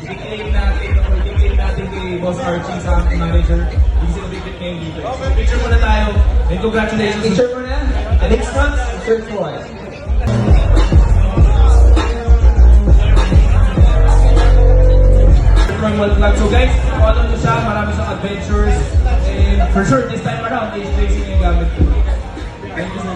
i-claim natin, i-claim natin kay Boss Archie sa ating manager. Hindi sila bigit ngayon dito. So, picture muna tayo. And congratulations. Picture mo na. And next month, Search for it. So guys, follow nyo siya. Marami siyang adventures. And for sure, this time around, is tracing yung gamit ko. Thank you, sir.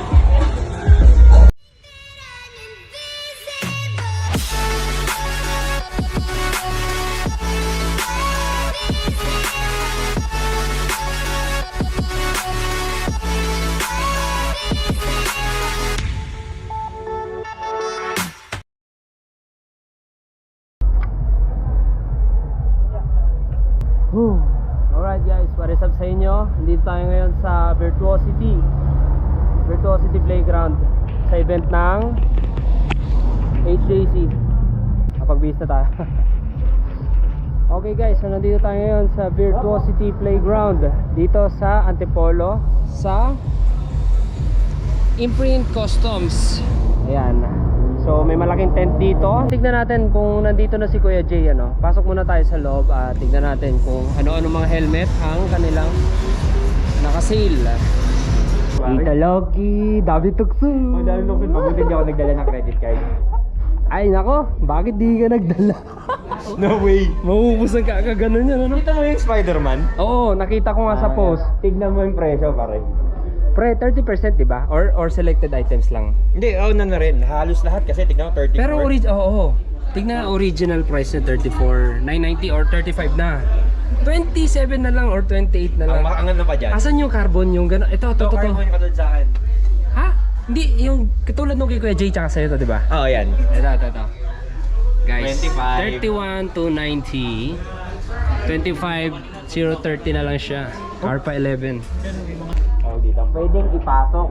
Alright guys, what is up sa inyo? Nandito tayo ngayon sa Virtuosity Playground sa event ng HJC. Kapag-base na tayo. Okay guys, so nandito tayo ngayon sa Virtuosity Playground dito sa Antipolo sa Imprint Customs. Ayan. So may malaking tent dito. Tignan natin kung nandito na si Kuya Jay, ano. Pasok muna tayo sa loob at tignan natin kung ano-ano mga helmet ang kanilang naka-sale. Tita Loki, dami tukso. Ang dami nung pabuti hindi ako nagdala ng credit card. Ay nako, bakit di ka nagdala? No way. Mauubusan ka agad ganun yan, ano? Kita mo yung Spider-Man? Oo, nakita ko nga sa post. Tignan mo yung presyo pare. Pre, 30% di ba? Or selected items lang. Hindi, na rin. Halos lahat kasi tignan mo 34. Pero tignan original price na 34,990 or 35 na. 27 na lang or 28 na lang. Ang ano pa dyan? Asan yung carbon yung gano'n? Ito. Carbon katulad sa akin. Ha? Hindi, yung katulad nung kay Kuya Jay tsaka sa'yo to, di ba? Oo, yan. Ito. Guys, 25. 31,290. 25,030 na lang siya. Carpa 11. Dito. Pwedeng ipasok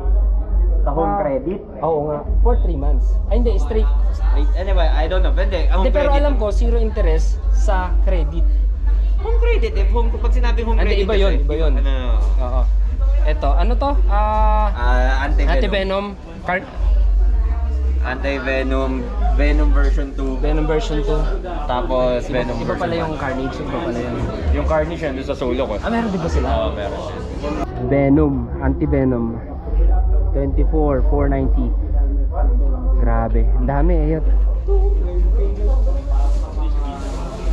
sa home credit. Oo nga. For 3 months. Ay hindi, straight. Anyway, I don't know. Pwede. Hindi, pero alam ko, zero interest sa credit. Home credit. Pag sinabing home Hindi, credit. iba yun. Ano? Oo. Ito, ano to? Anti-Venom. Anti-Venom. Venom version 2. Venom version 2. Tapos Venom Iba version pala yung 1. Carnage. Iba pala yun. Yung Carnage yan doon sa solo ko. Meron di ba sila? Oo, meron. Venom, anti-venom 24,490. Grabe, ang dami ayot.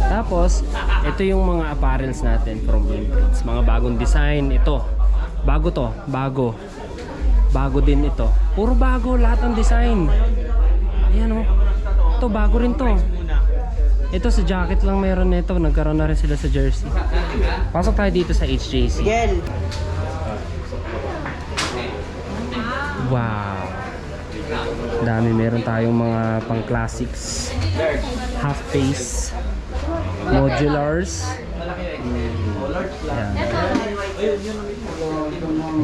Tapos, ito yung mga apparels natin from Imprints. Mga bagong design, ito. Bago to, bago. Bago din ito. Puro bago lahat ng design. Ayan o. Ito, bago rin to. Ito sa jacket lang meron nito. Nagkaroon na rin sila sa jersey. Pasok tayo dito sa HJC. Wow. Dami, meron tayong mga pang classics. Half face. Modulars.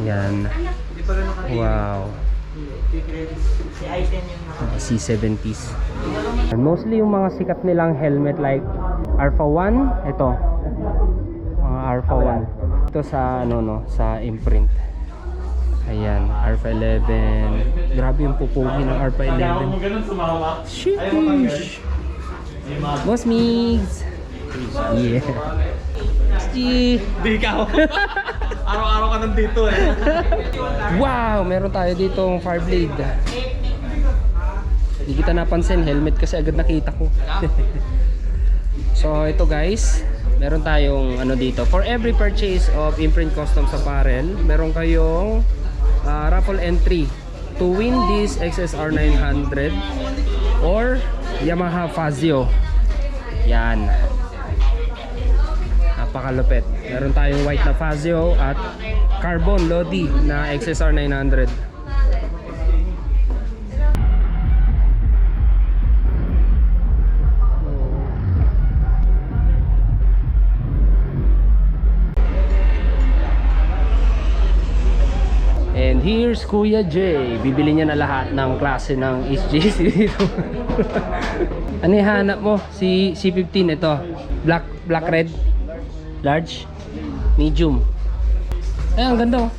Ayan. Wow. C70s. And mostly yung mga sikat nilang helmet like Alpha 1. Ito. Mga Alpha 1. Ito sa sa Imprint. Ayan, Alpha 11. Grabe yung pupugi ng Alpha 11. Sheesh. Boss Migs. Yeah. Di ikaw. Araw-araw ka nandito eh. Wow, meron tayo ditong Fireblade. Hindi kita napansin, helmet kasi agad nakita ko. So ito guys, meron tayong dito. For every purchase of Imprint Customs apparel, meron kayong raffle entry to win this XSR 900 or Yamaha Fazio. Yan. Napakalupit. Meron tayong white na Fazio at carbon Lodi na XSR 900. And here's Kuya J. Bibili niya na lahat ng klase ng HJC dito. Ano yung hanap mo? Si C15 ito. Black red. Large. Medium. Ay, ang ganda oh.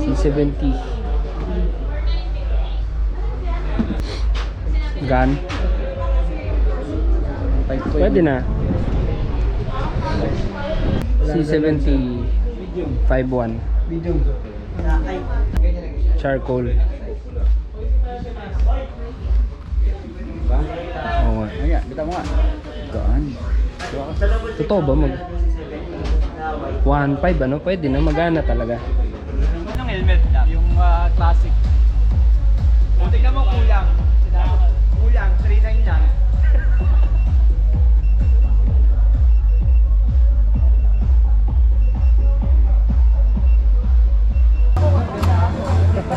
C70. Gun. Pwede na. C70 5.1 charcoal. Oo nga. Ayan, bita mo nga. Gaan. Totoo ba mag 1.5 ano? Pwede na, magana talaga. Yung helmet lang, yung classic. Kung tingnan mo kulang. Kulang, 3.9 lang.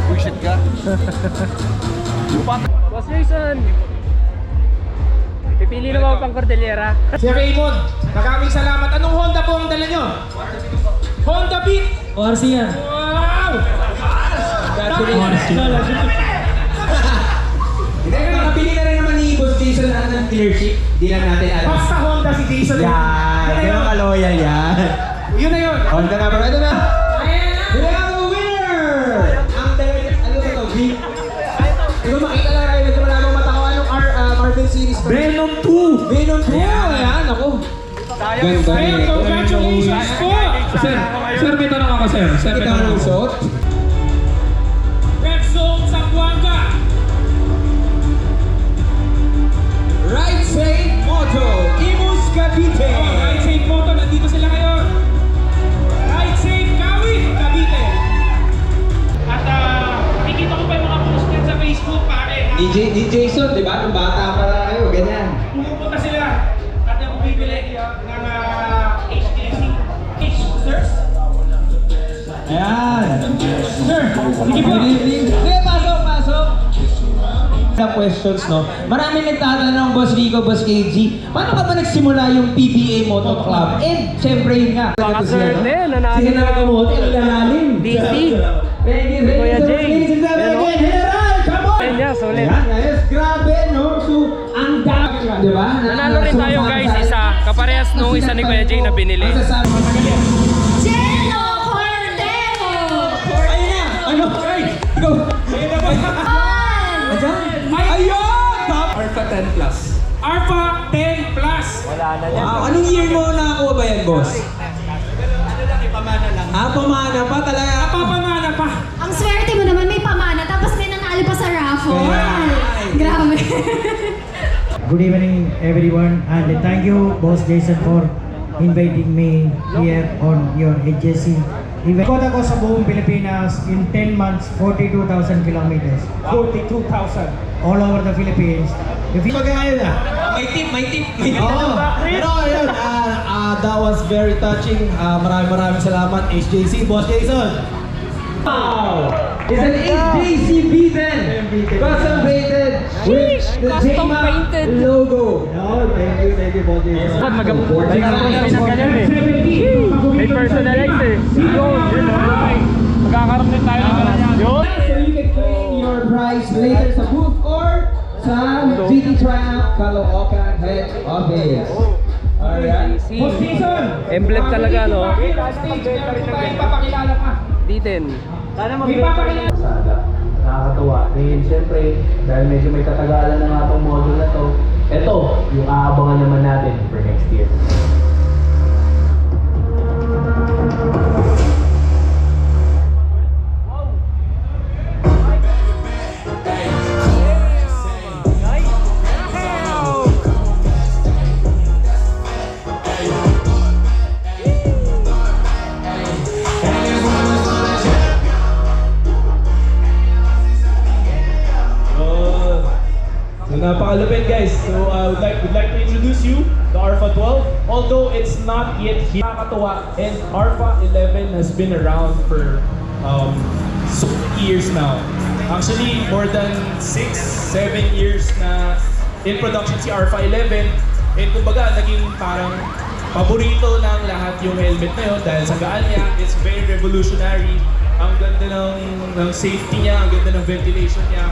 Bullshit ka. Boss Jason! Pipili na ba pang Cordillera? Sir Raymond, maraming salamat. Anong Honda po ang dala nyo? Honda Beat! ORC yan. Wow! Hindi, makapili na rin naman ni Boss Jason lahat ng dealership. Di lang natin alam. Basta Honda si Jason. Yan! Ganun ka-loyal yan. Yun na yun. Honda na, pero ito na! We have a winner! Ang dalawa, ano ba ito? Beat. Ikaw makita lang rin, medyo wala mong mata ko. Anong Marvel series pa? Venom 2! Venom 2! Ayan, ako. Ganda Ayun, eh. congratulations po! Sir, may tanong ako, sir. Sir, may Ito tanong ang ako. suot. Red Zone Zamboanga! Right Safe Moto, Imus Cavite. Oh, Ride Safe Moto, nandito sila ngayon. Ride Safe Kawit, Cavite. At nakikita ko pa yung mga post yan sa Facebook, pare. Di Jason, di ba? Nung bata pa lang kayo, ganyan. Pumupunta sila at yung bibili ng HTC H-Search. Ayan. Sir, sige po. Good evening. Sige, pasok. Ilang questions, no? Maraming nagtatanong, Boss Rico, Boss KG, paano ka ba nagsimula yung PBA Moto Club? And, syempre yun nga. Mga sir, nanalo Sige na ng nakamote, ang ilalim. DC. Ready, Kuya ready, Jay. ladies and gentlemen, Yan, again, General, come on! Ayun niya, solid. Ayan, guys, grabe, no? So, ang dami, di ba? Nanalo rin tayo guys, isa. Kaparehas nung isa ni Kuya Jay na binili. Ang sasabi mo, Jello Cordero! ayun na! Ano? Ay! Go! Ayun na ba? Ayan! Ayun! Top! Alpha 10 Plus. Alpha 10 Plus. Wow! Anong year mo nakakuha ba yan, boss? Pamana pa talaga. Napapamana pa. Ang swerte mo naman, may pamana, tapos may nanalo pa sa raffle. Kaya- Grabe. Good evening, everyone, and thank you, Boss Jason, for inviting me here on your agency. Ikot ako sa buong Pilipinas in 10 months, 42,000 kilometers, 42,000. all over the Philippines. If you May tip. Oh, Pero ayun, that was very touching. Maraming salamat, HJC, Boss Jason. Wow! It's an HJC beaten, custom painted with the Custom JMA painted. logo. oh, thank you, Boss Jason. May personalize eh. Yun, magkakaroon din tayo ng ganyan. Yun. So you can claim your prize later sa booth or sa GT Triumph Caloocan Head Office. Alright. Boss Jason. Emblem talaga, no? Stage, meron tayong papakilala pa. Diten. May papakilala. Nakakatuwa. Ngayon, siyempre, dahil medyo may katagalan na nga itong module na to, ito, yung aabangan naman natin for next year. So napakalupit guys. So would like to introduce you the Alpha 12. Although it's not yet here, nakakatuwa, and Alpha 11 has been around for so many years now. Actually, more than 6-7 years na in production si Alpha 11. And kumbaga, naging parang paborito ng lahat yung helmet na yun dahil sa gaan niya. It's very revolutionary. Ang ganda ng safety niya, ang ganda ng ventilation niya.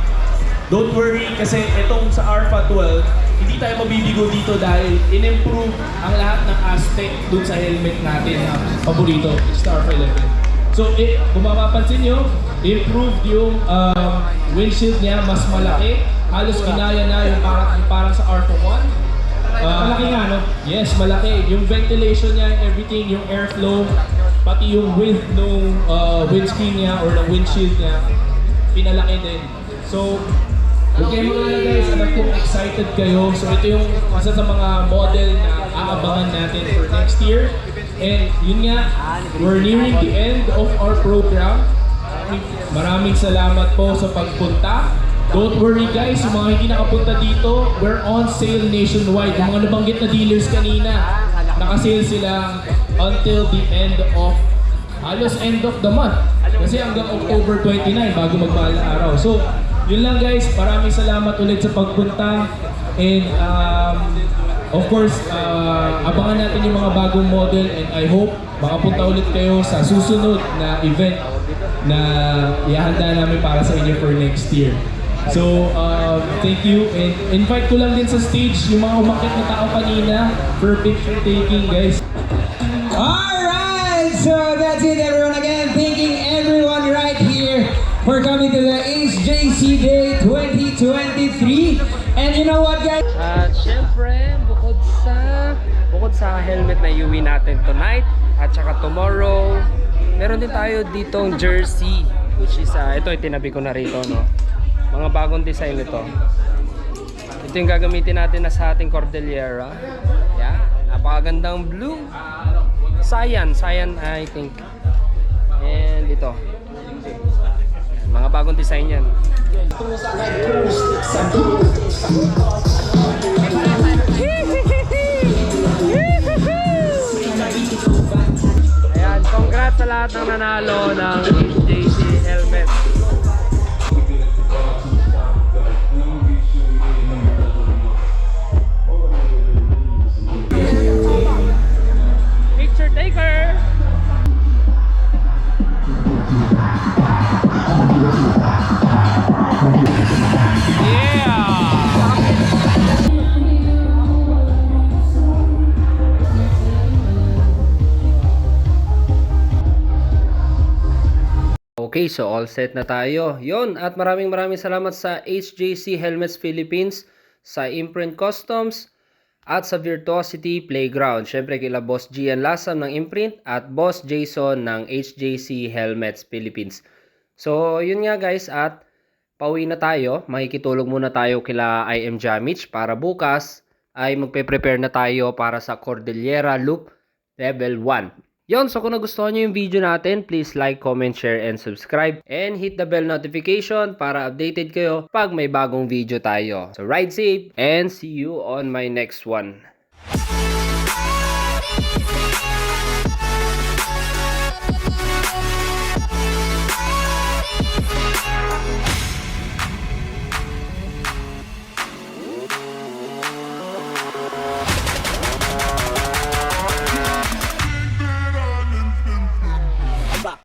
Don't worry kasi itong sa Alpha 12, hindi tayo mabibigo dito dahil in-improve ang lahat ng aspect dun sa helmet natin na paborito, it's the Alpha 11. So, kung mapapansin nyo, improved yung windshield niya, mas malaki. Halos kinaya na yung parang sa Alpha 1. Malaki nga, Yes, malaki. Yung ventilation niya, everything, yung airflow, pati yung width ng windscreen niya or ng windshield niya, pinalaki din. So, huwag kayong mga guys, alam kong excited kayo. So, ito yung isa sa mga model na aabangan natin for next year. And yun nga, we're nearing the end of our program. Maraming salamat po sa pagpunta. Don't worry guys, yung mga hindi nakapunta dito, we're on sale nationwide. Yung mga nabanggit na dealers kanina, nakasale sila until the end of, halos end of the month. Kasi hanggang October 29 bago magmahal na araw. So, yun lang guys, maraming salamat ulit sa pagpunta. And of course, abangan natin yung mga bagong model and I hope makapunta ulit kayo sa susunod na event na ihahanda namin para sa inyo for next year. So, thank you and invite ko lang din sa stage yung mga umakyat na tao kanina for picture taking guys. Alright, so that's it everyone. Again, thanking everyone right here for coming to the HJC Day 2023. And you know what guys? At syempre, bukod sa helmet na iuwi natin tonight at saka tomorrow, meron din tayo ditong jersey, which is ito itinabi ko na rito, no. Mga bagong design nito. Ito yung gagamitin natin na sa ating Cordillera. Yeah, napakagandang blue. Cyan I think. And ito. Mga bagong design yan. Ayan, congrats sa lahat ng nanalo ng HJC helmet. Picture taker! Okay, so all set na tayo. Yon, at maraming salamat sa HJC Helmets Philippines, sa Imprint Customs, at sa Virtuosity Playground. Syempre kila Boss Gian Lasam ng Imprint at Boss Jason ng HJC Helmets Philippines. So, yun nga guys, at pauwi na tayo. Makikitulog muna tayo kila IM Jamich para bukas ay magpe-prepare na tayo para sa Cordillera Loop Level 1. Yon, so kung nagustuhan nyo yung video natin, please like, comment, share, and subscribe. And hit the bell notification para updated kayo pag may bagong video tayo. So ride safe and see you on my next one.